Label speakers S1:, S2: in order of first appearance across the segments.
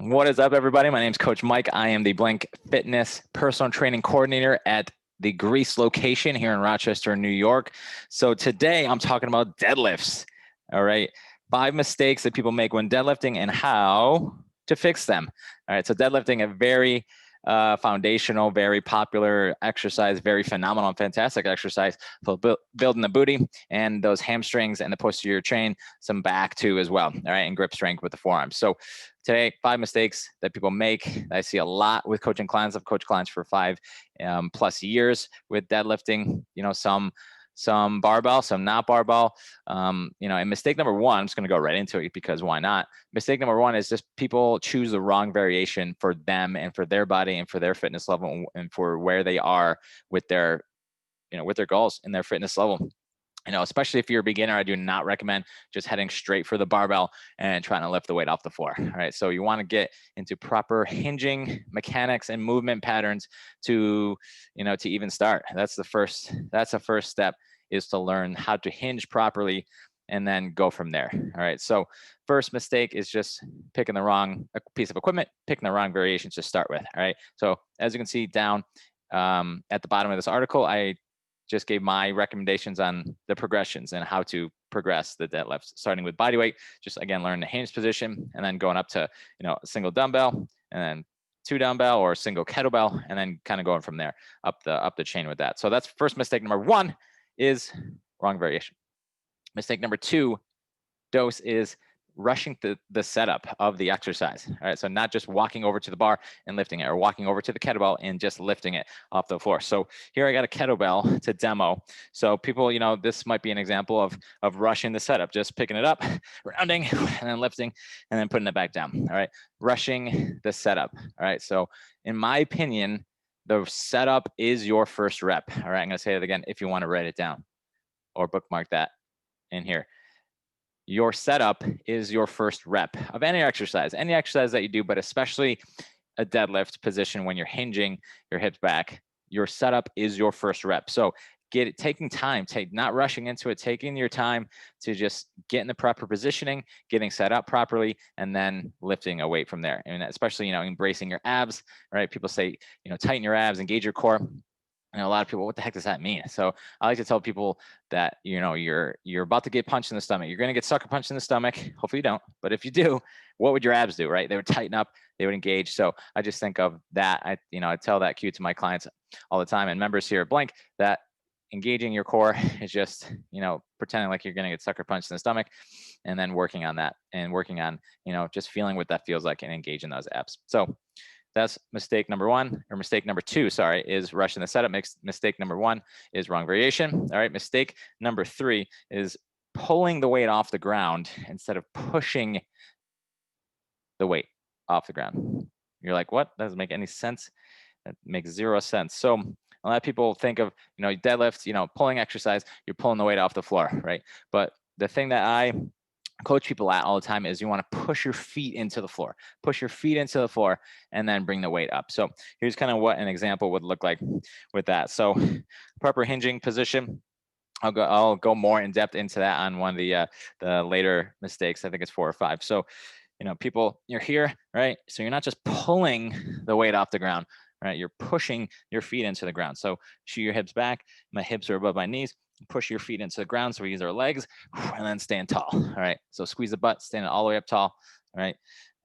S1: What is up, everybody? My name is Coach Mike. I am the Blank Fitness personal training coordinator at the Greece location here in Rochester, New York. So today I'm talking about deadlifts. All right. 5 mistakes that people make when deadlifting and how to fix them. All right. So deadlifting, a very foundational, very popular exercise, very phenomenal and fantastic exercise for building the booty and those hamstrings and the posterior chain, some back too as well. All right. And grip strength with the forearms. So today, 5 mistakes that people make. I see a lot with coaching clients. I've coached clients for 5 plus years with deadlifting. You know, some barbell, some not barbell. And mistake number one, I'm just going to go right into it because why not? Mistake number one is just people choose the wrong variation for them and for their body and for their fitness level and for where they are with their, with their goals and their fitness level. Especially if you're a beginner, I do not recommend just heading straight for the barbell and trying to lift the weight off the floor. All right. So you want to get into proper hinging mechanics and movement patterns to even start. That's the first step, is to learn how to hinge properly and then go from there. All right. So first mistake is just picking the wrong piece of equipment, picking the wrong variations to start with. All right. So as you can see down at the bottom of this article, I just gave my recommendations on the progressions and how to progress the deadlifts, starting with body weight. Just again, learn the hinge position and then going up to, a single dumbbell and then 2 dumbbell or a single kettlebell, and then kind of going from there up the chain with that. So that's first mistake number one, is wrong variation. Mistake number 2, dose, is rushing the setup of the exercise. All right. So not just walking over to the bar and lifting it, or walking over to the kettlebell and just lifting it off the floor. So here I got a kettlebell to demo. So people, this might be an example of rushing the setup, just picking it up, rounding, and then lifting, and then putting it back down. All right. Rushing the setup. All right. So in my opinion, the setup is your first rep. All right. I'm going to say it again if you want to write it down or bookmark that in here. Your setup is your first rep of any exercise that you do, but especially a deadlift position when you're hinging your hips back. Your setup is your first rep. So taking time, not rushing into it, taking your time to just get in the proper positioning, getting set up properly, and then lifting a weight from there. And especially, embracing your abs, right? People say, tighten your abs, engage your core. A lot of people, what the heck does that mean? So I like to tell people that, you're about to get punched in the stomach. You're going to get sucker punched in the stomach. Hopefully you don't. But if you do, what would your abs do, right? They would tighten up, they would engage. So I just think of that. I tell that cue to my clients all the time and members here at Blank, that engaging your core is just, pretending like you're going to get sucker punched in the stomach, and then working on that and working on, just feeling what that feels like and engaging those abs. So that's mistake number 1, or mistake number 2, sorry, is rushing the setup. Mistake number 1 is wrong variation. All right. Mistake number 3 is pulling the weight off the ground instead of pushing the weight off the ground. You're like, what? That doesn't make any sense. That makes 0 sense. So a lot of people think of, deadlift, pulling exercise, you're pulling the weight off the floor, right? But the thing that I coach people at all the time is you want to push your feet into the floor, and then bring the weight up. So here's kind of what an example would look like with that. So proper hinging position. I'll go more in depth into that on one of the later mistakes. I think it's 4 or 5. So, people, you're here, right? So you're not just pulling the weight off the ground, right? You're pushing your feet into the ground. So shoot your hips back. My hips are above my knees. Push your feet into the ground. So we use our legs and then stand tall. All right. So squeeze the butt, stand all the way up tall. All right.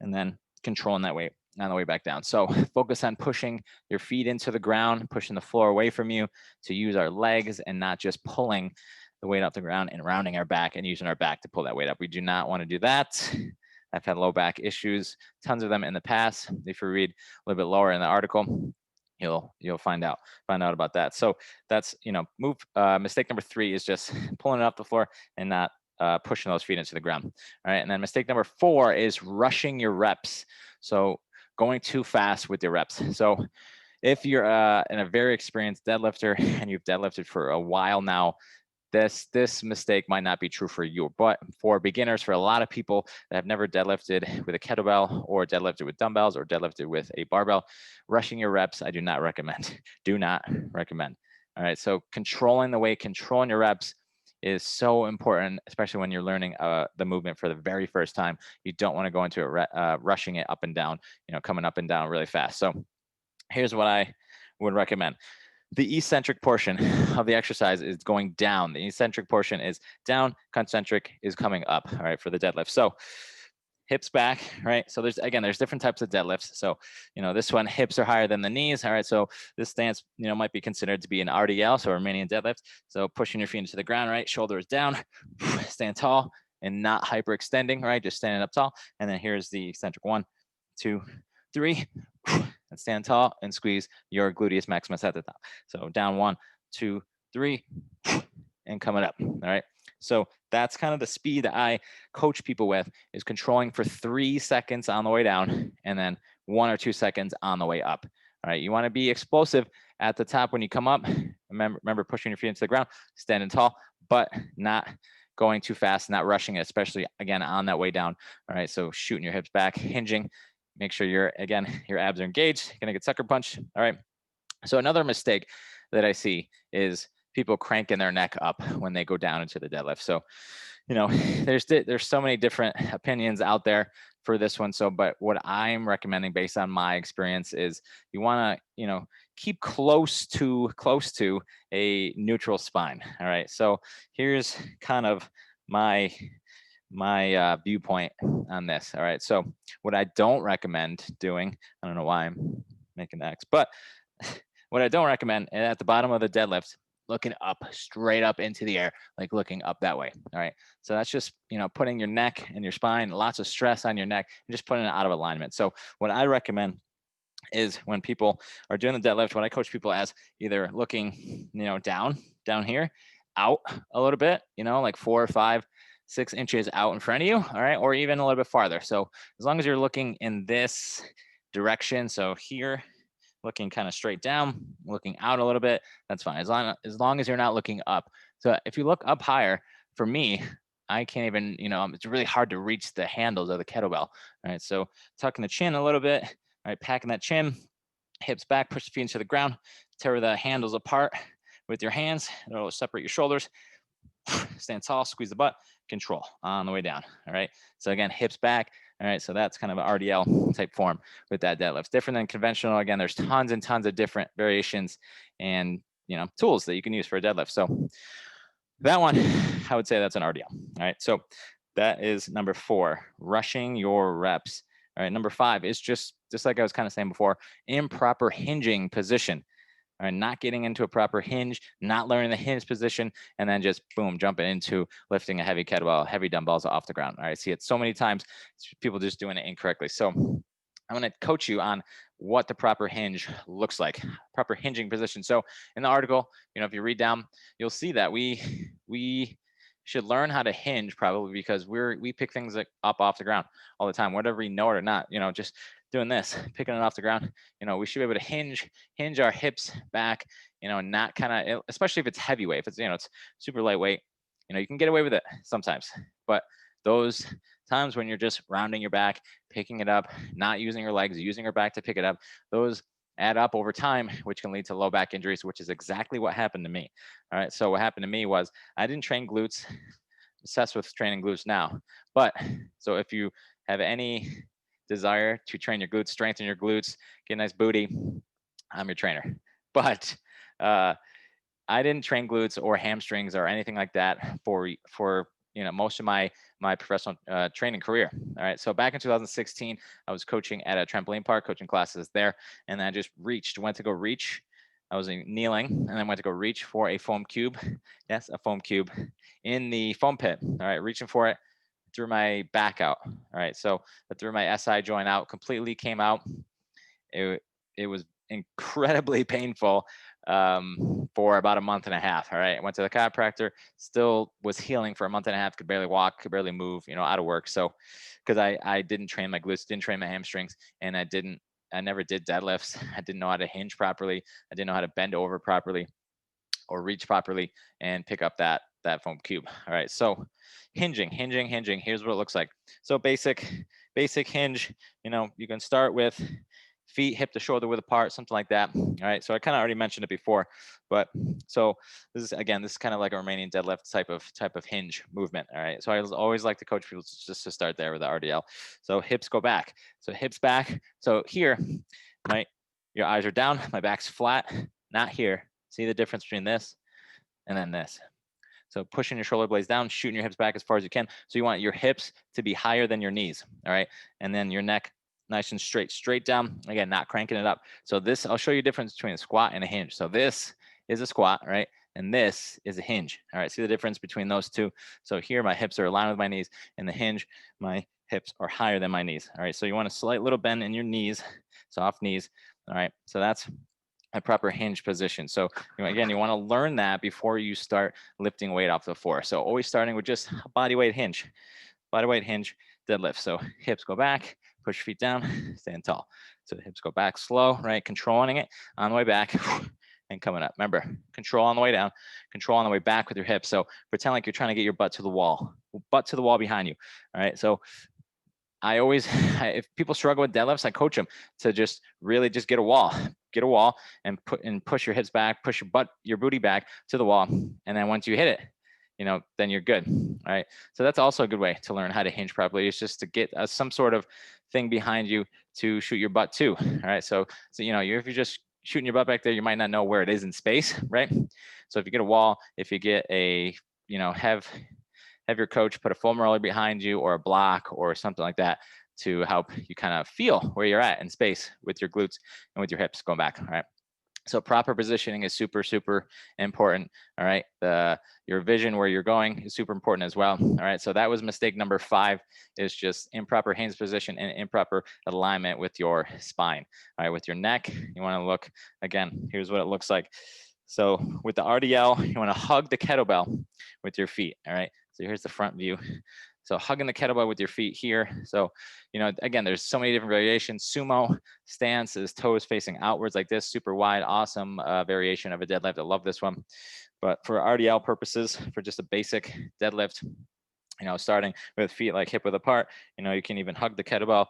S1: And then controlling that weight on the way back down. So focus on pushing your feet into the ground, pushing the floor away from you, to use our legs and not just pulling the weight off the ground and rounding our back and using our back to pull that weight up. We do not want to do that. I've had low back issues, tons of them in the past. If you read a little bit lower in the article, you'll find out about that. So that's, mistake number 3 is just pulling it off the floor and not pushing those feet into the ground. All right. And then mistake number 4 is rushing your reps. So going too fast with your reps. So if you're in a very experienced deadlifter and you've deadlifted for a while now, this mistake might not be true for you, but for beginners, for a lot of people that have never deadlifted with a kettlebell or deadlifted with dumbbells or deadlifted with a barbell, rushing your reps, I do not recommend. Do not recommend. All right. So controlling the weight, controlling your reps is so important, especially when you're learning the movement for the very first time. You don't want to go into it rushing it up and down, coming up and down really fast. So here's what I would recommend. The eccentric portion of the exercise is going down. The eccentric portion is down, concentric is coming up, all right, for the deadlift. So hips back, right? So there's different types of deadlifts. So, this one, hips are higher than the knees, all right? So this stance, might be considered to be an RDL, so Romanian deadlift. So pushing your feet into the ground, right? Shoulders down, stand tall and not hyperextending, right? Just standing up tall. And then here's the eccentric 1, 2, 3, and stand tall and squeeze your gluteus maximus at the top. So down 1, 2, 3, and coming up, all right? So that's kind of the speed that I coach people with, is controlling for 3 seconds on the way down and then 1 or 2 seconds on the way up. All right. You want to be explosive at the top when you come up. Remember pushing your feet into the ground, standing tall, but not going too fast, not rushing it, especially again on that way down. All right. So shooting your hips back, hinging, make sure your abs are engaged. You're going to get sucker punched. All right. So another mistake that I see is people cranking their neck up when they go down into the deadlift. So, there's so many different opinions out there for this one. So, but what I'm recommending based on my experience is you want to, keep close to a neutral spine. All right. So here's kind of my viewpoint on this. All right. So what I don't recommend doing, I don't know why I'm making X, but what I don't recommend, at the bottom of the deadlift, looking up, straight up into the air, like looking up that way. All right. So that's just, putting your neck and your spine, lots of stress on your neck, and just putting it out of alignment. So what I recommend is when people are doing the deadlift, when I coach people as either looking, down here, out a little bit, like 4 or 5, 6 inches out in front of you. All right. Or even a little bit farther. So as long as you're looking in this direction, so here, looking kind of straight down, looking out a little bit, that's fine. As long as you're not looking up. So if you look up higher, for me, I can't even, it's really hard to reach the handles of the kettlebell. All right. So tucking the chin a little bit, all right, packing that chin, hips back, push the feet into the ground, tear the handles apart with your hands. It'll separate your shoulders. Stand tall, squeeze the butt, control on the way down. All right. So again, hips back. All right. So that's kind of an RDL type form with that deadlift. Different than conventional. Again, there's tons and tons of different variations and, tools that you can use for a deadlift. So that one, I would say that's an RDL. All right. So that is number 4, rushing your reps. All right. Number 5 is just like I was kind of saying before, improper hinging position. All right, not getting into a proper hinge, not learning the hinge position, and then just boom, jumping into lifting a heavy kettlebell, heavy dumbbells off the ground. All right, I see it so many times, people just doing it incorrectly. So I'm going to coach you on what the proper hinge looks like, proper hinging position. So in the article, if you read down, you'll see that we should learn how to hinge, probably because we pick things up off the ground all the time, whether we know it or not. Just doing this, picking it off the ground. We should be able to hinge our hips back. Not kind of, especially if it's heavyweight. If it's it's super lightweight, you can get away with it sometimes. But those times when you're just rounding your back, picking it up, not using your legs, using your back to pick it up, those add up over time, which can lead to low back injuries, which is exactly what happened to me. All right. So what happened to me was I didn't train glutes. I'm obsessed with training glutes now. But so if you have any desire to train your glutes, strengthen your glutes, get a nice booty, I'm your trainer. But I didn't train glutes or hamstrings or anything like that for most of my professional training career. All right. So back in 2016, I was coaching at a trampoline park, coaching classes there. And then I just went to go reach. I was kneeling and then went to go reach for a foam cube. Yes, a foam cube in the foam pit. All right. Reaching for it, threw my back out. All right. So I threw my SI joint out, completely came out. It was incredibly painful for about a month and a half. All right. I went to the chiropractor, still was healing for a month and a half, could barely walk, could barely move, out of work. So, because I didn't train my glutes, didn't train my hamstrings, and I never did deadlifts. I didn't know how to hinge properly. I didn't know how to bend over properly or reach properly and pick up that foam cube. All right. So hinging. Here's what it looks like. So basic hinge, you can start with, feet hip to shoulder width apart, something like that. All right, so I kind of already mentioned it before, but so this is kind of like a Romanian deadlift type of hinge movement. All right, so I always like to coach people just to start there with the RDL. So hips go back, so hips back. So here, your eyes are down, my back's flat, not here. See the difference between this and then this. So pushing your shoulder blades down, shooting your hips back as far as you can. So you want your hips to be higher than your knees, all right? And then your neck nice and straight down. Again, not cranking it up. So this, I'll show you the difference between a squat and a hinge. So this is a squat, right? And this is a hinge, all right? See the difference between those two? So here, my hips are aligned with my knees. In the hinge, my hips are higher than my knees, all right? So you want a slight little bend in your knees, soft knees, all right? So that's a proper hinge position. So again, you want to learn that before you start lifting weight off the floor. So always starting with just body weight hinge deadlift. So hips go back, push your feet down, stand tall. So hips go back slow, right? Controlling it on the way back and coming up. Remember, control on the way down, control on the way back with your hips. So pretend like you're trying to get your butt to the wall behind you. All right. So I always, if people struggle with deadlifts, I coach them to just really just get a wall and push your hips back, push your booty back to the wall. And then once you hit it, then you're good. All right. So that's also a good way to learn how to hinge properly. It's just to get some sort of thing behind you to shoot your butt to. All right. So if you're just shooting your butt back there, you might not know where it is in space, right? So if you get a wall, if you get have your coach put a foam roller behind you or a block or something like that to help you kind of feel where you're at in space with your glutes and with your hips going back. All right. So proper positioning is super, super important. All right. Your vision where you're going is super important as well. All right. So that was mistake number 5, is just improper hands position and improper alignment with your spine. All right. With your neck, you want to look, again, here's what it looks like. So with the RDL, you want to hug the kettlebell with your feet. All right. So here's the front view. So hugging the kettlebell with your feet here. So, again, there's so many different variations. Sumo stance is toes facing outwards like this, super wide, awesome variation of a deadlift. I love this one. But for RDL purposes, for just a basic deadlift, starting with feet like hip width apart, you can even hug the kettlebell,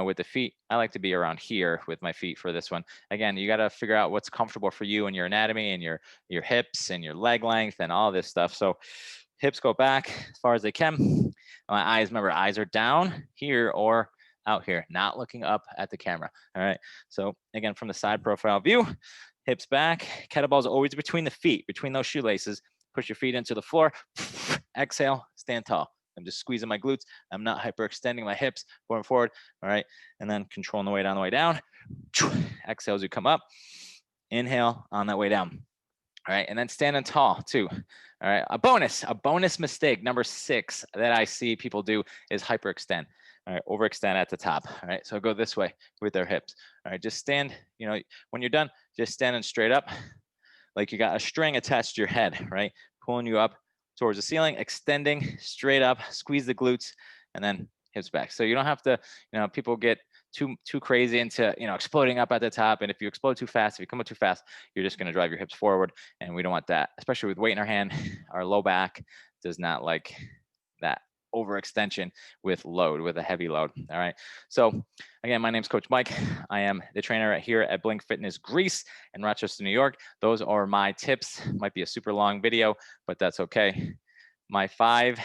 S1: with the feet. I like to be around here with my feet for this one. Again, you got to figure out what's comfortable for you and your anatomy and your hips and your leg length and all this stuff. So hips go back as far as they can. My eyes, remember, eyes are down here or out here, not looking up at the camera. All right. So again, from the side profile view, hips back, kettlebell's always between the feet, between those shoelaces. Push your feet into the floor. Exhale, stand tall. I'm just squeezing my glutes. I'm not hyperextending my hips going forward. All right. And then controlling the weight on the way down. Exhale as you come up. Inhale on that way down. All right. And then standing tall too. All right. A bonus mistake, number 6 that I see people do is hyperextend. All right. Overextend at the top. All right. So go this way with their hips. All right. Just stand, when you're done, just standing straight up like you got a string attached to your head, right? Pulling you up towards the ceiling, extending straight up, squeeze the glutes, and then hips back. So you don't have to, people get too crazy into, exploding up at the top. And if you explode too fast, if you come up too fast, you're just going to drive your hips forward. And we don't want that, especially with weight in our hand. Our low back does not like that overextension with a heavy load. All right. So again, my name's Coach Mike. I am the trainer here at Blink Fitness Greece in Rochester, New York. Those are my tips. Might be a super long video, but that's okay. My 5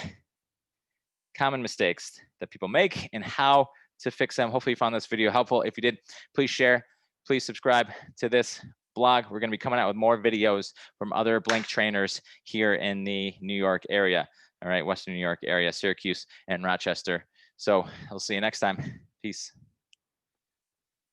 S1: common mistakes that people make and how to fix them. Hopefully you found this video helpful. If you did, please share, please subscribe to this blog. We're going to be coming out with more videos from other Blink trainers here in the New York area. All right, Western New York area, Syracuse and Rochester. So I'll see you next time. Peace.